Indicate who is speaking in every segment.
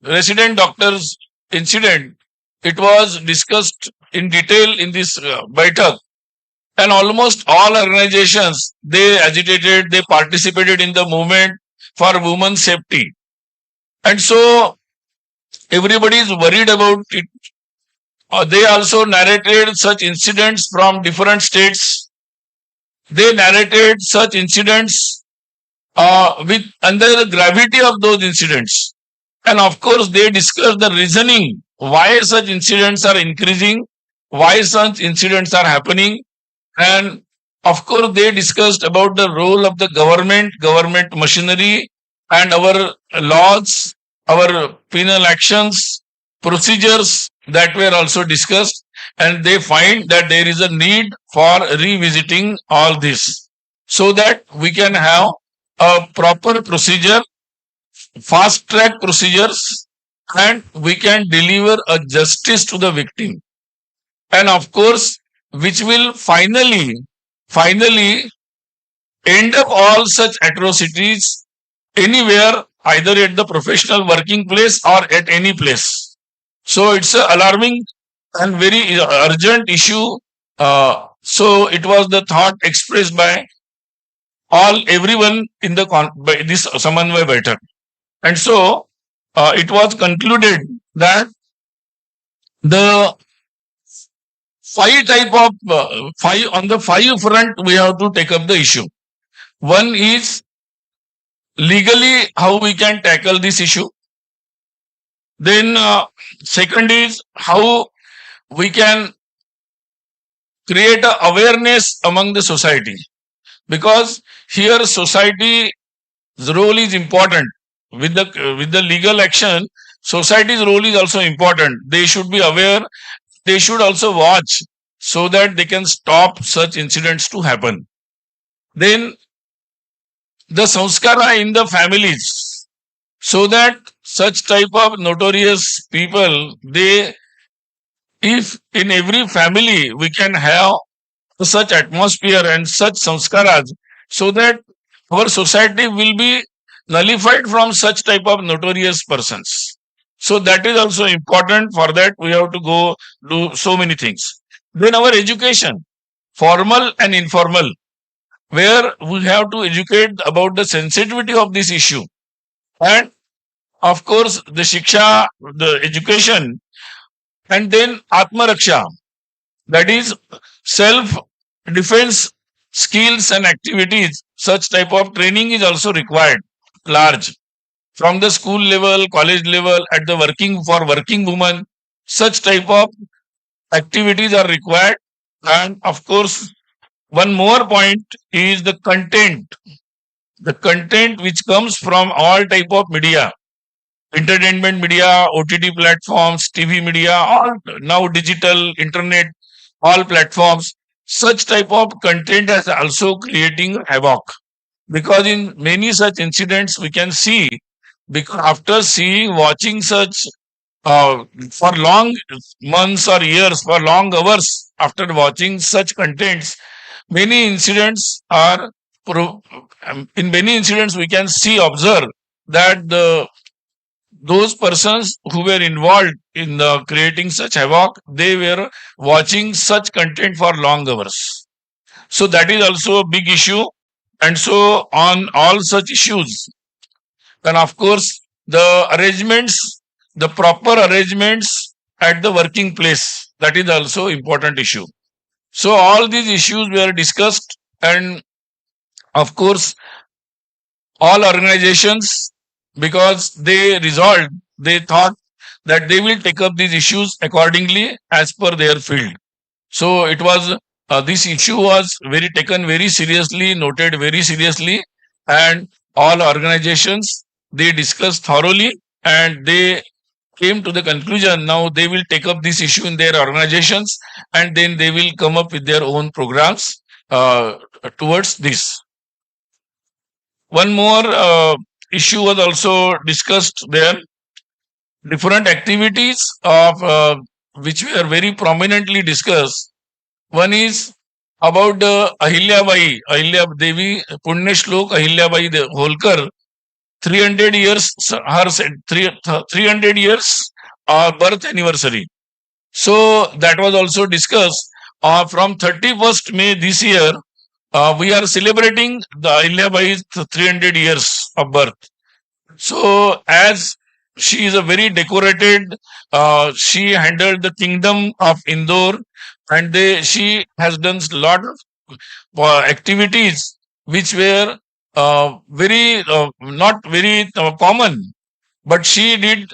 Speaker 1: resident doctors incident, it was discussed in detail in this Baitak, and almost all organizations, they agitated, they participated in the movement for women's safety. And so everybody is worried about it. They also narrated such incidents from different states. They narrated such incidents with under the gravity of those incidents. And of course, they discussed the reasoning why such incidents are increasing, why such incidents are happening. And of course, they discussed about the role of the government machinery, and our laws, our penal actions, procedures that were also discussed. And they find that there is a need for revisiting all this so that we can have a proper procedure, fast track procedures, and we can deliver a justice to the victim. And of course, which will finally end up all such atrocities anywhere, either at the professional working place or at any place. So it's a alarming and very urgent issue. So it was the thought expressed by everyone in the by this Samanvay Baitak. And so it was concluded that the five on the five front we have to take up the issue. One is legally how we can tackle this issue. Then second is how we can create a awareness among the society, because here society's role is important. With the legal action, society's role is also important. They should be aware. They should also watch so that they can stop such incidents to happen. Then the sanskara in the families, so that such type of notorious people, if in every family we can have such atmosphere and such sanskaras, so that our society will be nullified from such type of notorious persons. So that is also important. For that we have to go do so many things. Then our education, formal and informal, where we have to educate about the sensitivity of this issue. And of course, the shiksha, the education, and then atma raksha, that is self defense skills and activities. Such type of training is also required, large, from the school level, college level, at the working women. Such type of activities are required. And of course, one more point is the content which comes from all type of media, entertainment media, OTT platforms, TV media, all now digital, internet, all platforms. Such type of content is also creating havoc, because in many such incidents we can see, because after watching such for long months or years, for long hours, after watching such contents, many incidents are in many incidents we can observe that those persons who were involved in creating such havoc, they were watching such content for long hours. So that is also a big issue. And so on all such issues, then of course the proper arrangements at the working place, that is also important issue. So all these issues were discussed, and of course all organizations, because they thought that they will take up these issues accordingly as per their field. So it was this issue was taken very seriously, noted very seriously, and all organizations, they discussed thoroughly, and they came to the conclusion now they will take up this issue in their organizations, and then they will come up with their own programs towards this. One more issue was also discussed there. Different activities of which were very prominently discussed. One is about Ahilya Devi, Punya Shlok Ahilya Bai Holkar. 300 years, 300 years birth anniversary. So that was also discussed. From 31st May this year, we are celebrating the Ahilyabai 300 years of birth. So as she is a very decorated, she handled the kingdom of Indore, and she has done a lot of activities which were very not very common, but she did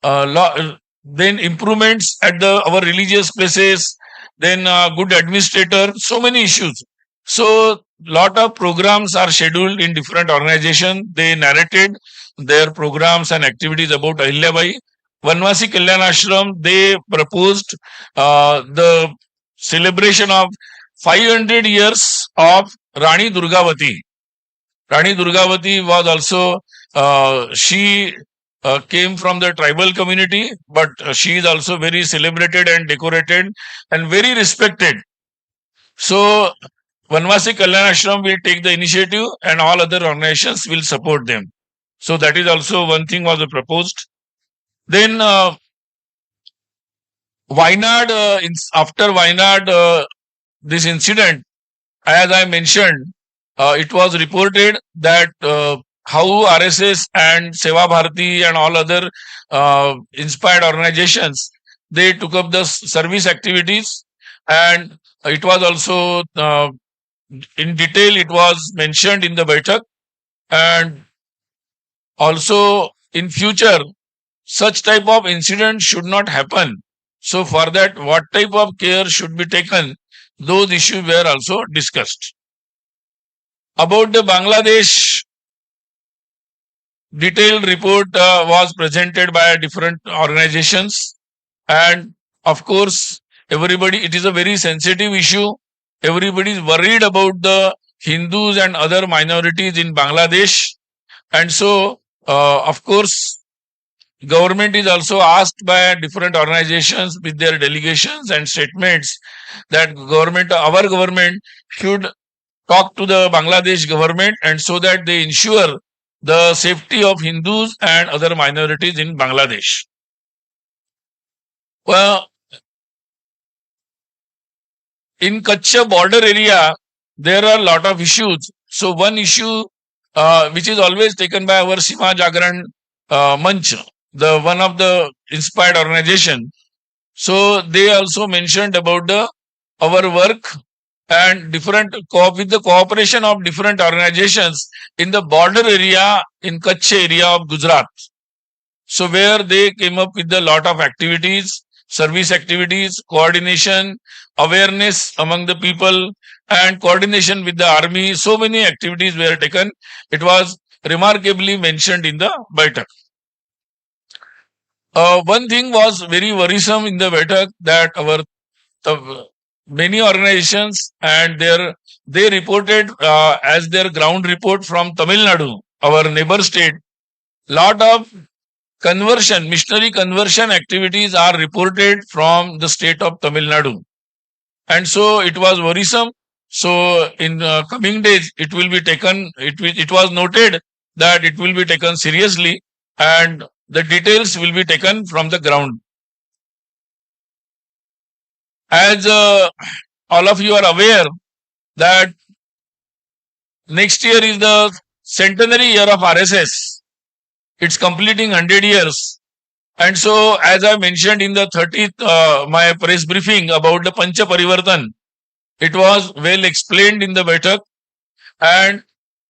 Speaker 1: then improvements at our religious places, then good administrator, so many issues. So lot of programs are scheduled in different organizations. They narrated their programs and activities about Ahilyabai. Vanvasi Kalyan Ashram, they proposed the celebration of 500 years of Rani Durgavati. Rani Durgavati was also, she came from the tribal community, but she is also very celebrated and decorated and very respected. So, Vanvasi Kalyan Ashram will take the initiative and all other organizations will support them. So, that is also one thing was proposed. Then, Wayanad, after Wayanad, this incident, as I mentioned, it was reported that how RSS and Seva Bharati and all other inspired organizations, they took up the service activities, and it was also in detail it was mentioned in the Baitak, and also in future such type of incident should not happen. So for that, what type of care should be taken, those issues were also discussed. About the Bangladesh, detailed report was presented by different organizations, and of course everybody, it is a very sensitive issue. Everybody is worried about the Hindus and other minorities in Bangladesh, and so of course government is also asked by different organizations with their delegations and statements that our government should talk to the Bangladesh government, and so that they ensure the safety of Hindus and other minorities in Bangladesh. Well, in Kutch border area, there are a lot of issues. So one issue which is always taken by our Sima Jagran Manch, the one of the inspired organization. So they also mentioned about our work and different with the cooperation of different organizations in the border area in Kutch area of Gujarat. So where they came up with a lot of activities, service activities, coordination, awareness among the people, and coordination with the army. So many activities were taken. It was remarkably mentioned in the Baitak. One thing was very worrisome in the Baitak, that many organizations and they reported as their ground report from Tamil Nadu, our neighbor state, lot of missionary conversion activities are reported from the state of Tamil Nadu, and so it was worrisome. So in coming days, it will be taken. It was noted that it will be taken seriously, and the details will be taken from the ground. As all of you are aware that next year is the centenary year of RSS. It's completing 100 years. And so, as I mentioned in the 30th, my press briefing about the Pancha Parivartan, it was well explained in the Baitak, and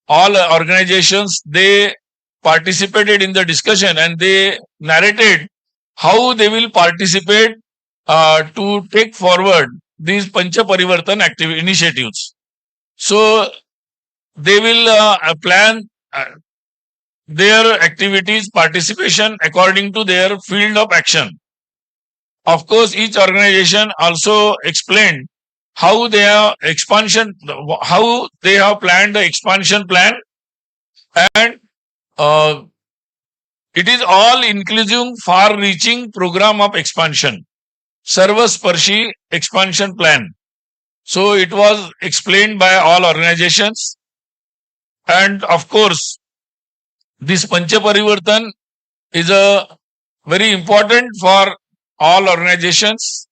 Speaker 1: all organizations, they participated in the discussion, and they narrated how they will participate to take forward these Pancha Parivartan initiatives. So they will plan their activities participation according to their field of action. Of course, each organization also explained how they have how they have planned the expansion plan, and it is all inclusive, far-reaching program of expansion, Sarvasparshi expansion plan. So it was explained by all organizations, and of course, this Pancha Parivartan is a very important for all organizations,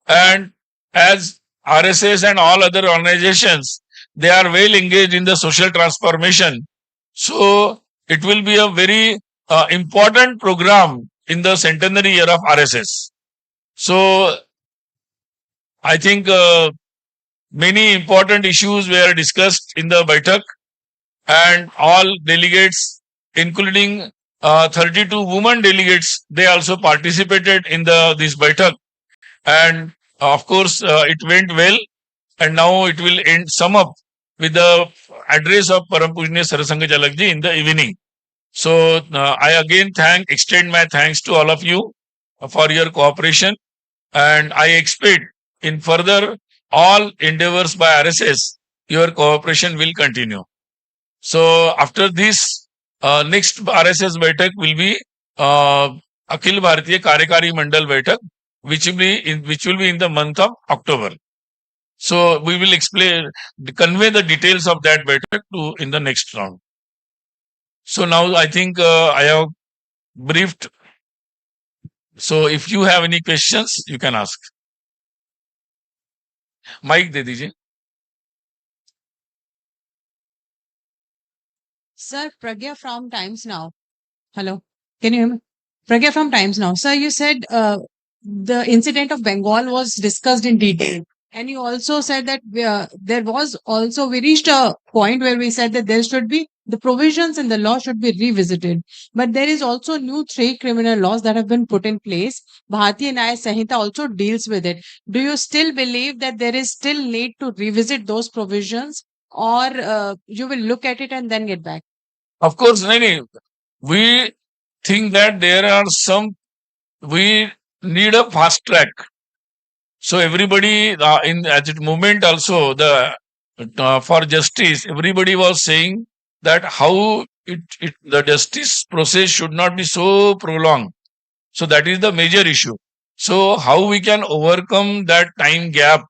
Speaker 1: and as RSS and all other organizations, they are well engaged in the social transformation. So it will be a very important program in the centenary year of RSS. So I think many important issues were discussed in the Baitak, and all delegates, including 32 women delegates, they also participated in this Baitak. And of course, it went well. And now it will sum up with the address of Param Pujniya Sarasanga Jalakji in the evening. So I again extend my thanks to all of you for your cooperation, and I expect in further all endeavors by RSS, your cooperation will continue. So after this, next RSS Baitak will be Akhil Bharatiya Karyakari Mandal Baitak, which will be in the month of October. So we will convey the details of that Baitak in the next round. So now I think I have briefed. So if you have any questions, you can ask. Mic de dijiye.
Speaker 2: Sir, Pragya from Times Now. Hello, can you hear me? Pragya from Times Now. Sir, you said the incident of Bengal was discussed in detail. And you also said that there was also, we reached a point where we said that there should be, the provisions in the law should be revisited. But there is also new 3 criminal laws that have been put in place. Bharatiya Nyaya Sanhita also deals with it. Do you still believe that there is still need to revisit those provisions, or you will look at it and then get back?
Speaker 1: Of course, we think that we need a fast track. So everybody at that moment also, for justice, everybody was saying that how the justice process should not be so prolonged. So that is the major issue. So how we can overcome that time gap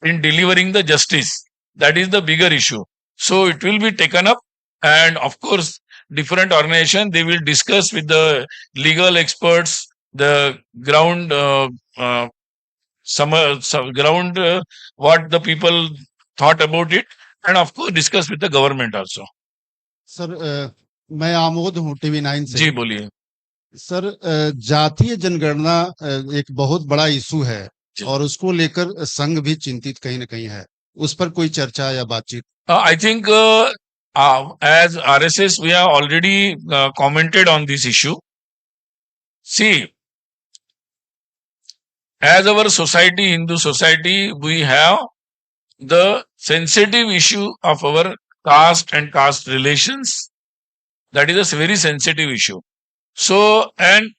Speaker 1: in delivering the justice, that is the bigger issue. So it will be taken up, and of course different organizations, they will discuss with the legal experts, the ground what the people thought about it, and of course discuss with the government also.
Speaker 3: Sir मैं आमोद हूँ TV9 से।
Speaker 1: जी बोलिए
Speaker 3: sir, जातीय जनगणना एक बहुत बड़ा issue है और उसको लेकर संघ भी चिंतित कहीं न कहीं है, उस पर कोई चर्चा या बातचीत?
Speaker 1: I think as RSS we have already commented on this issue. See, as our society, Hindu society, we have the sensitive issue of our caste and caste relations. That is a very sensitive issue. So, and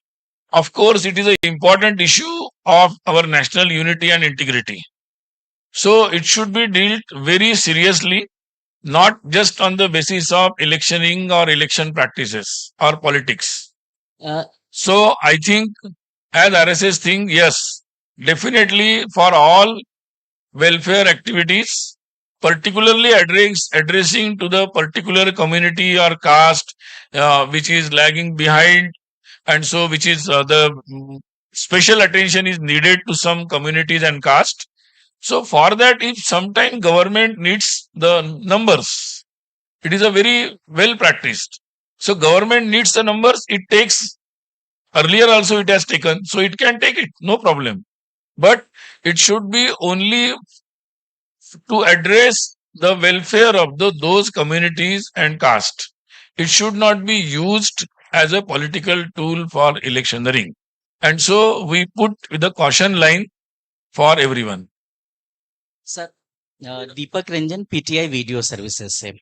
Speaker 1: of course, it is an important issue of our national unity and integrity. So, it should be dealt very seriously, not just on the basis of electioning or election practices or politics. So, I think as RSS think, yes, definitely for all welfare activities, particularly addressing to the particular community or caste which is lagging behind, and so which is the special attention is needed to some communities and caste. So for that, if sometime government needs the numbers, it is a very well practiced. So government needs the numbers, it takes, earlier also it has taken, so it can take it, no problem. But it should be only to address the welfare of those communities and caste. It should not be used as a political tool for electioneering. And so we put the caution line for everyone.
Speaker 4: Sir, Deepak Ranjan PTI video services से।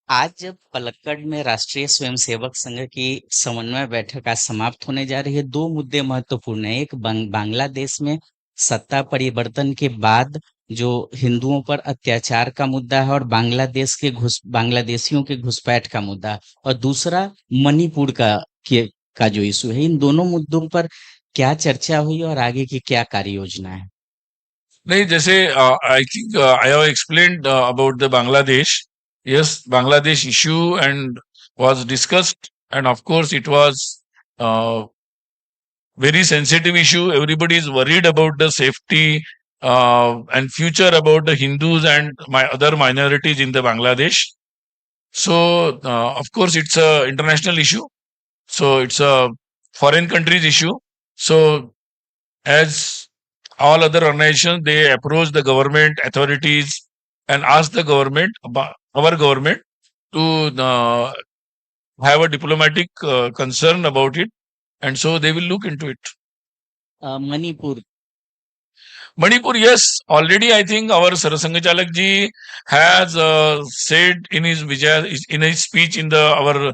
Speaker 4: आज जब पलक्कड़ में राष्ट्रीय स्वयंसेवक संघ की समन्वय बैठक आज समाप्त होने जा रही है, 2 मुद्दे महत्वपूर्ण हैं। एक बांग्लादेश में सत्ता परिवर्तन के बाद जो हिंदुओं पर अत्याचार का मुद्दा है और बांग्लादेशियों के घुसपैठ का मुद्दा, और दूसरा मणिपुर का जो इशू है। इन दोनों मुद्दों पर क्या चर्चा हुई और आगे की क्या कार्य योजना है?
Speaker 1: नहीं, जैसे I think I have explained about the Bangladesh. Yes, Bangladesh issue and was discussed, and of course it was very sensitive issue. Everybody is worried about the safety and future about the Hindus and my other minorities in the Bangladesh. So of course it's a international issue. So it's a foreign countries issue. So as all other organizations, they approach the government authorities and ask the government, our government, to have a diplomatic concern about it, and so they will look into it.
Speaker 4: Manipur.
Speaker 1: Manipur, yes, already I think our Sarasangachalak ji has said in his in his speech in the our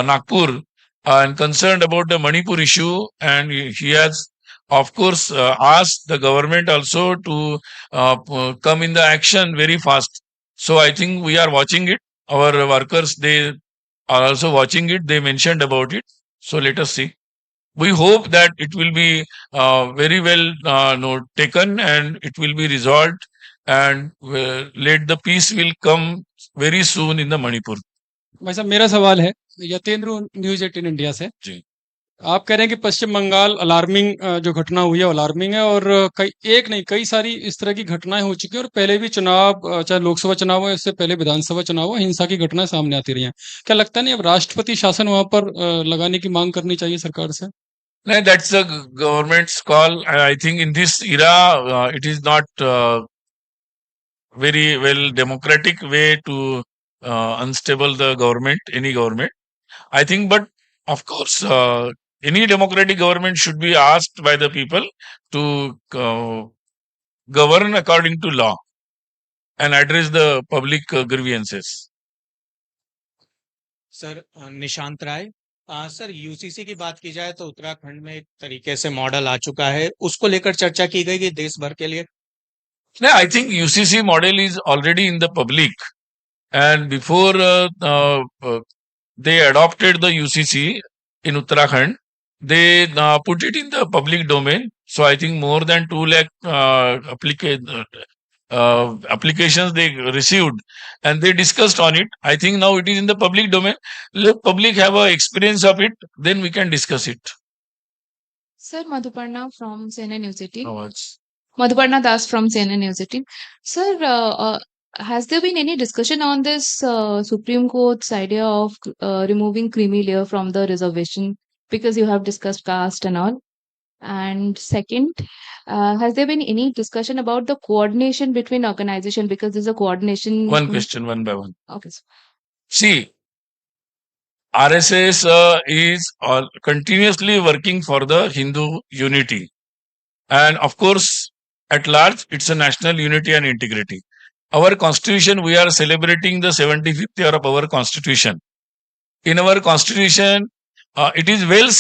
Speaker 1: Nagpur and concerned about the Manipur issue, and he has of course asked the government also to come in the action very fast. So I think we are watching it. Our workers, they are also watching it. They mentioned about it. So let us see. We hope that it will be very well taken and it will be resolved, and let the peace will come very soon in the Manipur.
Speaker 5: भाई साहब मेरा सवाल है Yatendra news 18 India से
Speaker 1: जी।
Speaker 5: आप कह रहे हैं कि पश्चिम बंगाल अलार्मिंग जो घटना हुई है अलार्मिंग है और एक नहीं कई सारी इस तरह की घटनाएं हो चुकी हैं और पहले भी चुनाव चाहे लोकसभा चुनाव हो इससे पहले विधानसभा चुनाव हो हिंसा की घटनाएं सामने आती रही हैं क्या लगता नहीं अब राष्ट्रपति शासन वहां पर लगाने की मांग करनी चाहिए सरकार से
Speaker 1: No, that's the government's call. I think in this era, it is not very well democratic way to unstable the government, any government. I think, but of course, any democratic government should be asked by the people to govern according to law and address the public grievances.
Speaker 6: Sir Nishant Rai sir UCC की बात की जाए तो उत्तराखंड में एक तरीके से model आ चुका है उसको लेकर चर्चा की गई कि देश भर के लिए
Speaker 1: Yeah, I think UCC model is already in the public, and before they adopted the UCC in Uttarakhand, they put it in the public domain. So I think more than 2 lakh applications they received, and they discussed on it. I think now it is in the public domain. Let public have a experience of it, then we can discuss it.
Speaker 7: Sir, Madhuparna from CNN News 18.
Speaker 1: Awards.
Speaker 7: Madhuparna Das from CNN News 18. Sir, has there been any discussion on this Supreme Court's idea of removing creamy layer from the reservation? Because you have discussed caste and all. And second, has there been any discussion about the coordination between organization? Because there's a coordination.
Speaker 1: One question, one by one.
Speaker 7: Okay. Sir.
Speaker 1: See, RSS is continuously working for the Hindu unity. And of course, at large, it's a national unity and integrity. Our constitution, we are celebrating the 75th year of our constitution. In our constitution, it is well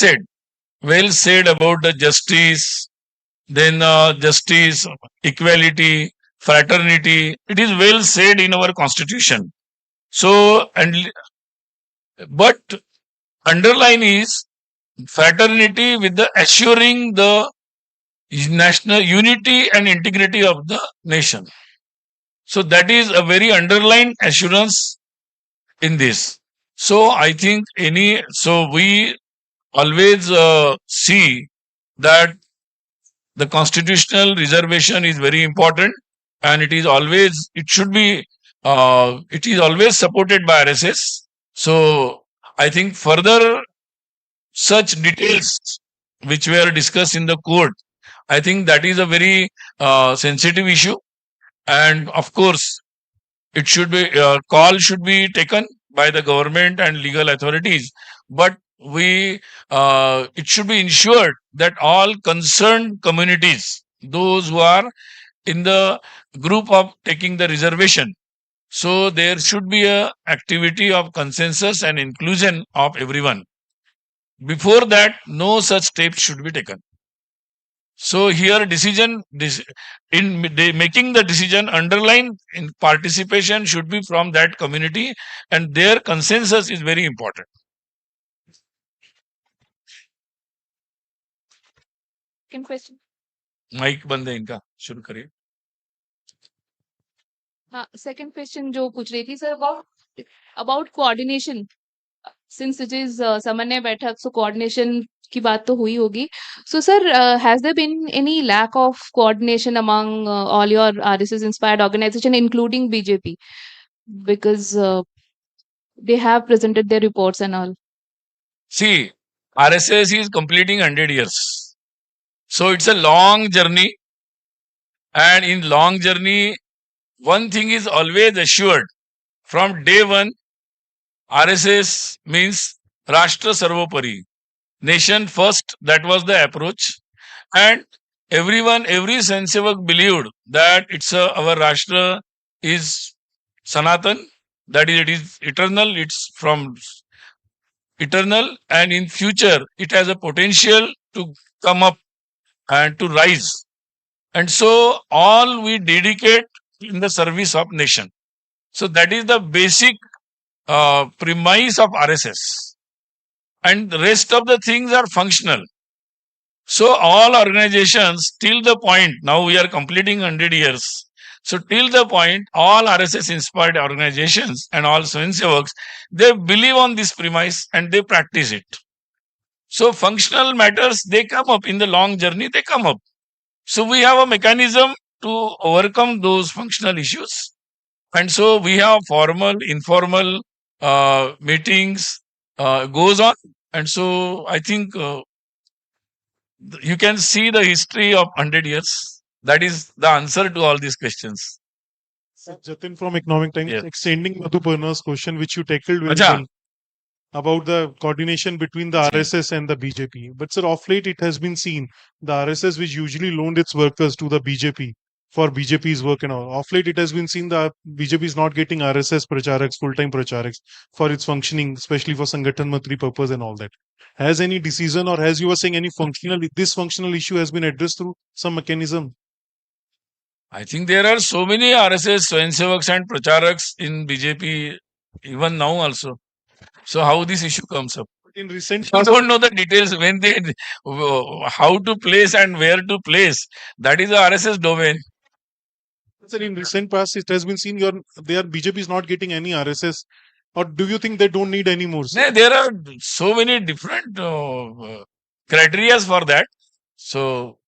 Speaker 1: said about the justice, then justice, equality, fraternity. It is well said in our constitution. So, but underline is fraternity with the assuring the national unity and integrity of the nation. So that is a very underlined assurance in this. So I think we always see that the constitutional reservation is very important, and it is always supported by RSS. So I think further such details which were discussed in the court, I think that is a very sensitive issue, and of course it should be call should be taken by the government and legal authorities, but it should be ensured that all concerned communities, those who are in the group of taking the reservation, so there should be a activity of consensus and inclusion of everyone. Before that, no such steps should be taken. So here making the decision, underline in participation should be from that community, and their consensus is very important.
Speaker 7: Second question.
Speaker 1: Mic बंद है इनका, शुरू करिए.
Speaker 7: हाँ, second question जो पूछ रही थी sir about coordination. since it is Samanya Baithak, so coordination की बात तो हुई होगी. So sir, has there been any lack of coordination among all your RSS inspired organization, including BJP? Because they have presented their reports and all.
Speaker 1: See, RSS is completing 100 years. So it's a long journey. And in long journey, one thing is always assured. From day one, RSS means Rashtra Sarvopari. Nation first, that was the approach. And everyone, every Sensevak believed that our Rashtra is Sanatan, that is, it is eternal, it's from eternal, and in future, it has a potential to come up and to rise. And so, all we dedicate in the service of nation. So, that is the basic premise of RSS. And the rest of the things are functional. So all organizations till the point, now we are completing 100 years. So till the point, all RSS inspired organizations and all Swayamsevaks, they believe on this premise and they practice it. So functional matters, they come up in the long journey, they come up. So we have a mechanism to overcome those functional issues. And so we have formal, informal meetings goes on. And so I think you can see the history of 100 years. That is the answer to all these questions.
Speaker 8: Sir, Jatin from Economic Times,
Speaker 1: Yes.
Speaker 8: extending Madhuparna's question, which you tackled very
Speaker 1: Acha.
Speaker 8: well, about the coordination between the RSS and the BJP. But sir, of late it has been seen the RSS, which usually loaned its workers to the BJP for BJP's work and all. Of late it has been seen the BJP is not getting RSS pracharaks, full-time pracharaks for its functioning, especially for Sangathan Mantri purpose and all that. Has any decision, or as you were saying, any this functional issue has been addressed through some mechanism?
Speaker 1: I think there are so many RSS Swayamsevaks and Pracharaks in BJP even now also. So how this issue comes up?
Speaker 8: In recent
Speaker 1: I
Speaker 8: past,
Speaker 1: don't know the details when they how to place and where to place. That is the RSS domain.
Speaker 8: sir, in recent past, it has been seen BJP is not getting any RSS, or do you think they don't need any more? Sir?
Speaker 1: There are so many different criteria for that. So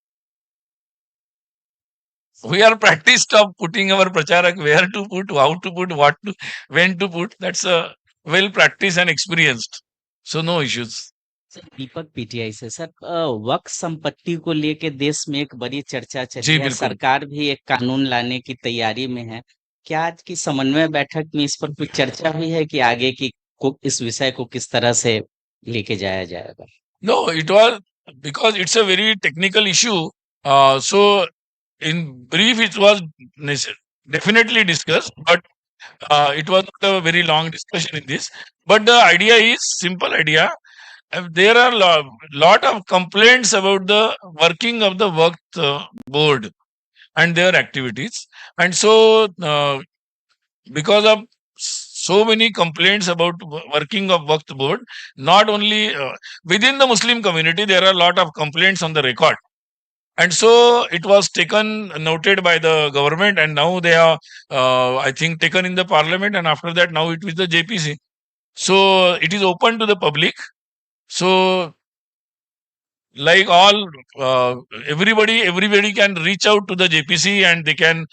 Speaker 1: we are practiced of putting our pracharak where to put, how to put, what to, when to put. That's a well practiced and experienced. So no issues.
Speaker 4: Sir Deepak PTI से sir Waqf संपत्ति को लेके देश में एक बड़ी चर्चा चल
Speaker 1: जी,
Speaker 4: रही है,
Speaker 1: बिल्कुल।
Speaker 4: सरकार भी एक कानून लाने की तैयारी में है. क्या आज की समन्वय बैठक में इस पर कुछ चर्चा हुई है कि आगे की इस विषय को किस तरह से लेके जाया जाएगा?
Speaker 1: No, it was because it's a very technical issue. So in brief, it was definitely discussed, but it was not a very long discussion in this. But the idea is simple idea. There are lot of complaints about the working of the Waqf board and their activities, and so because of so many complaints about working of Waqf board, not only within the Muslim community, there are a lot of complaints on the record. And so it was noted by the government, and now they are, I think, taken in the parliament, and after that, now it is the JPC. So it is open to the public. So, like all, everybody can reach out to the JPC and they can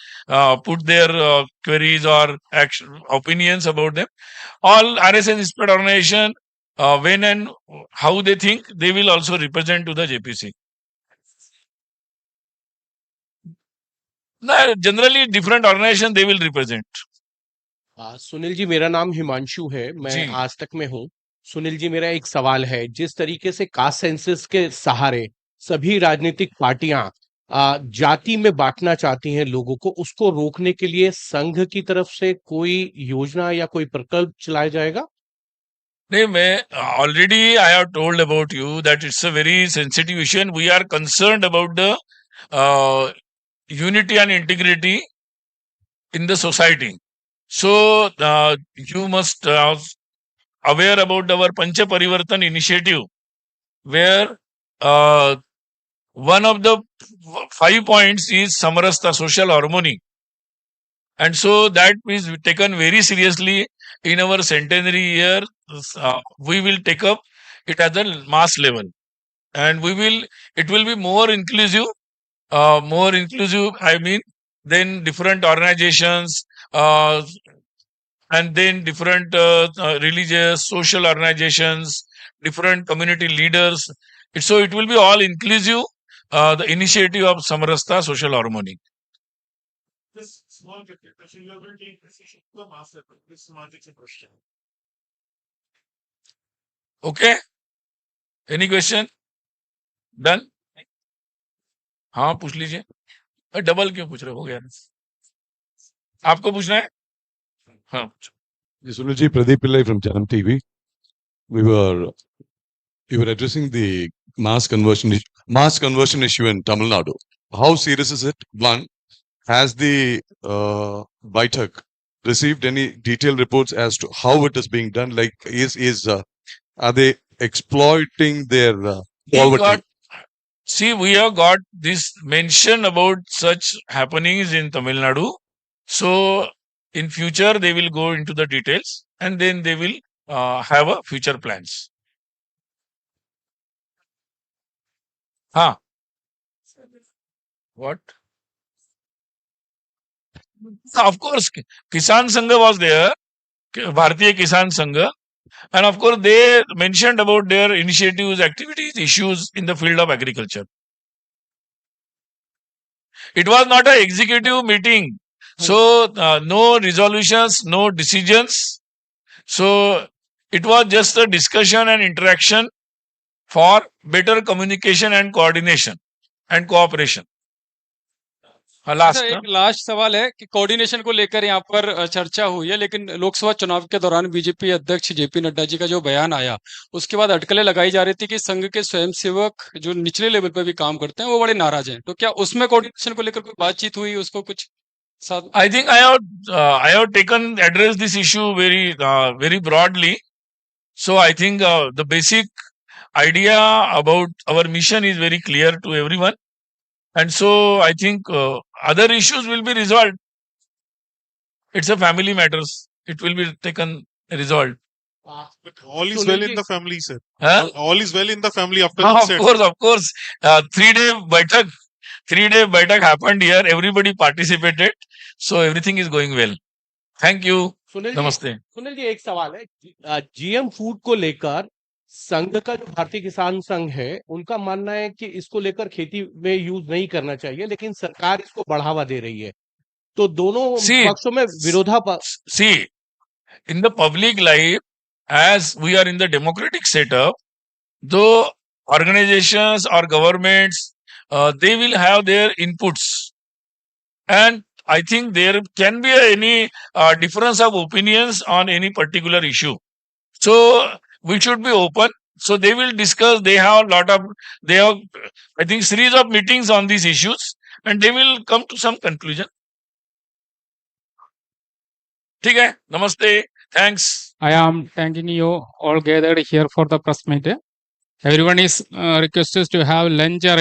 Speaker 1: put their queries or opinions about them. All RSS inspired organization, when and how they think, they will also represent to the JPC. Generally, different organization they will represent.
Speaker 9: Sunil ji, मेरा नाम हिमांशु है, मैं
Speaker 1: जी।
Speaker 9: आज तक में हूँ. सुनील जी, मेरा एक सवाल है. जिस तरीके से कास्ट सेंसस के सहारे सभी राजनीतिक पार्टियां जाति में बांटना चाहती हैं लोगों को, उसको रोकने के लिए संघ की तरफ से कोई योजना या कोई प्रकल्प चलाया जाएगा?
Speaker 1: नहीं, मैं already I have told about you that it's a very sensitive issue and we are concerned about the unity and integrity in the society. So you must aware about our Pancha Parivartan initiative, where one of the 5 points is Samarasta, social harmony. And so that is taken very seriously in our centenary year. We will take up it at the mass level, and it will be more inclusive. I mean, then different organizations, and then different religious, social organizations, different community leaders. So it will be all inclusive. The initiative of Samarasta Social Harmony.
Speaker 8: This small question, you are going to take this issue to the master. This is a question.
Speaker 1: Okay. Any question? Done? हाँ पूछ लीजिए. Double क्यों पूछ रहे हो गया? आपको पूछना है? हाँ.
Speaker 10: Sunilji, Pradeep Pillai from Janam TV. We were addressing the mass conversion issue in Tamil Nadu. How serious is it? One, has the Baitak received any detailed reports as to how it is being done? Like, are they exploiting their poverty?
Speaker 1: We have got this mention about such happenings in Tamil Nadu. So in future they will go into the details, and then they will have a future plans. What? Of course, Kisan Sangha was there, Bharatiya Kisan Sangha, and of course they mentioned about their initiatives, activities, issues in the field of agriculture. It was not an executive meeting, so no resolutions, no decisions. So it was just a discussion and interaction for better communication and coordination and cooperation.
Speaker 5: एक last सवाल है कि coordination को लेकर यहाँ पर चर्चा हुई है, लेकिन लोकसभा चुनाव के दौरान बीजेपी अध्यक्ष जेपी नड्डा जी का जो बयान आया, उसके बाद अटकलें लगाई जा रही थी कि संघ के स्वयंसेवक जो निचले लेवल पर भी काम करते हैं वो बड़े नाराज हैं. तो क्या उसमें कोऑर्डिनेशन को लेकर कोई बातचीत हुई, उसको कुछ साथ?
Speaker 1: I think I have addressed this issue very broadly. So I think the basic idea about our mission is very clear to everyone. And so I think other issues will be resolved. It's a family matters. It will be resolved.
Speaker 8: But all is well in the family, sir.
Speaker 1: Huh?
Speaker 8: All is well in the family after
Speaker 1: Of course. 3-day baitak happened here. Everybody participated. So everything is going well. Thank you. नमस्ते.
Speaker 9: सुनील जी, एक सवाल है. GM food को लेकर संघ का जो भारतीय किसान संघ है, उनका मानना है कि इसको लेकर खेती में यूज नहीं करना चाहिए, लेकिन सरकार इसको बढ़ावा दे रही है. तो दोनों पक्षों में विरोधाभास.
Speaker 1: See, in the public life, as we are in the democratic setup, though organizations or governments, they will have their inputs, and I think there can be any difference of opinions on any particular issue. So we should be open. So they will discuss. They have I think series of meetings on these issues, and they will come to some conclusion. ठीक है, namaste. Thanks.
Speaker 5: I am thanking you all gathered here for the press meet. Everyone is requested to have lunch or